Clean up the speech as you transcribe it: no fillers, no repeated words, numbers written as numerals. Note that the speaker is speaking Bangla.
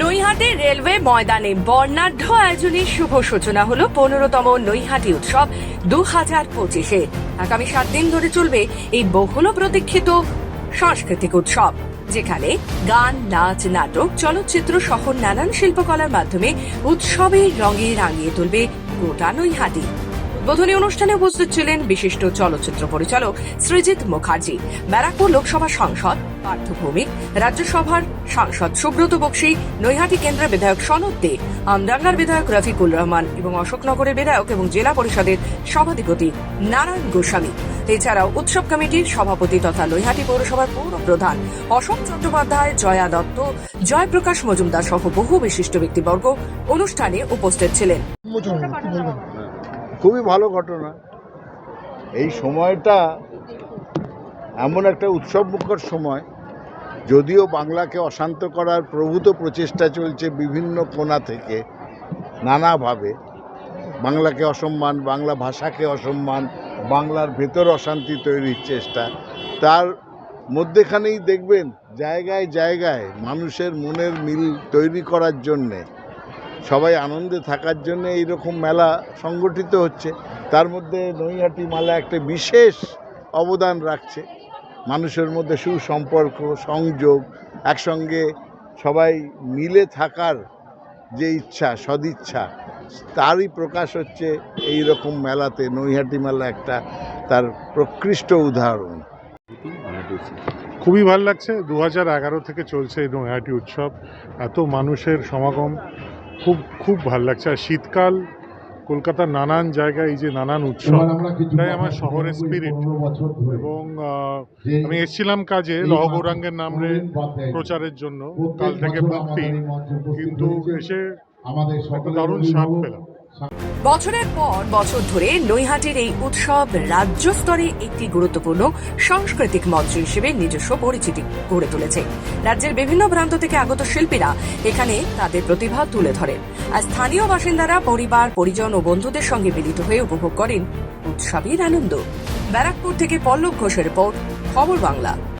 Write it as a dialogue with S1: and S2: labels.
S1: নৈহাটি রেলওয়ে ময়দানে বর্ণাঢ্য আয়োজনের শুভ সূচনা হলো 15তম নৈহাটি উৎসব 2025-এ। আগামী 7 দিন ধরে চলবে এই বহুল প্রতীক্ষিত সাংস্কৃতিক উৎসব, যেখানে গান, নাচ, নাটক, চলচ্চিত্র সহ নানান শিল্পকলার মাধ্যমে উৎসবের রঙে রাঙিয়ে তুলবে গোটা নৈহাটি। উদ্বোধনী অনুষ্ঠানে উপস্থিত ছিলেন বিশিষ্ট চলচ্চিত্র পরিচালক সৃজিত মুখার্জি, ব্যারাকপুর লোকসভা সাংসদ পার্থ ভৌমিক, রাজ্যসভার সাংসদ সুব্রত বক্সী, নৈহাটি কেন্দ্রের বিধায়ক সনদ দে, আমডাঙ্গার বিধায়ক রফিকুল রহমান এবং অশোকনগরের বিধায়ক এবং জেলা পরিষদের সভাধিপতি নারায়ণ গোস্বামী। এছাড়াও উৎসব কমিটির সভাপতি তথা নৈহাটি পৌরসভার পৌর প্রধান অশোক চট্টোপাধ্যায়, জয়া দত্ত, জয়প্রকাশ মজুমদার সহ বহু বিশিষ্ট ব্যক্তিবর্গ অনুষ্ঠানে উপস্থিত ছিলেন।
S2: খুবই ভালো ঘটনা। এই সময়টা এমন একটা উৎসবমুখর সময়, যদিও বাংলাকে অশান্ত করার প্রভূত প্রচেষ্টা চলছে বিভিন্ন কোণা থেকে, নানাভাবে বাংলাকে অসম্মান, বাংলা ভাষাকে অসম্মান, বাংলার ভেতর অশান্তি তৈরির চেষ্টা, তার মধ্যেখানেই দেখবেন জায়গায় জায়গায় মানুষের মনের মিল তৈরি করার জন্যে, সবাই আনন্দে থাকার জন্য এইরকম মেলা সংগঠিত হচ্ছে। তার মধ্যে নৈহাটি মেলা একটা বিশেষ অবদান রাখছে মানুষের মধ্যে সুসম্পর্ক, সংযোগ, একসঙ্গে সবাই মিলে থাকার যে ইচ্ছা, সদিচ্ছা, তারই প্রকাশ হচ্ছে এই রকম মেলাতে। নৈহাটি মেলা একটা তার প্রকৃষ্ট উদাহরণ।
S3: খুবই ভালো লাগছে। 2011 থেকে চলছে এই নৈহাটি উৎসব, এত মানুষের সমাগম, খুব ভালো লাগছে। আর শীতকাল, কলকাতার নানান জায়গায় এই যে নানান উৎসব, তাই আমার শহরের স্পিরিট। এবং আমি এসেছিলাম কাজে লহ গৌরাঙ্গের নামে প্রচারের জন্য, কাল থেকে মুক্তি, কিন্তু এসে একটা দারুণ স্বাদ পেলাম।
S1: বছরের পর বছর ধরে নৈহাটির এই উৎসব রাজ্য স্তরে একটি গুরুত্বপূর্ণ সাংস্কৃতিক মঞ্চ হিসেবে নিজস্ব পরিচিতি গড়ে তুলেছে। রাজ্যের বিভিন্ন প্রান্ত থেকে আগত শিল্পীরা এখানে তাদের প্রতিভা তুলে ধরেন, আর স্থানীয় বাসিন্দারা পরিবার, পরিজন ও বন্ধুদের সঙ্গে মিলিত হয়ে উপভোগ করেন উৎসবের আনন্দ। ব্যারাকপুর থেকে পল্লব ঘোষের রিপোর্ট, খবর বাংলা।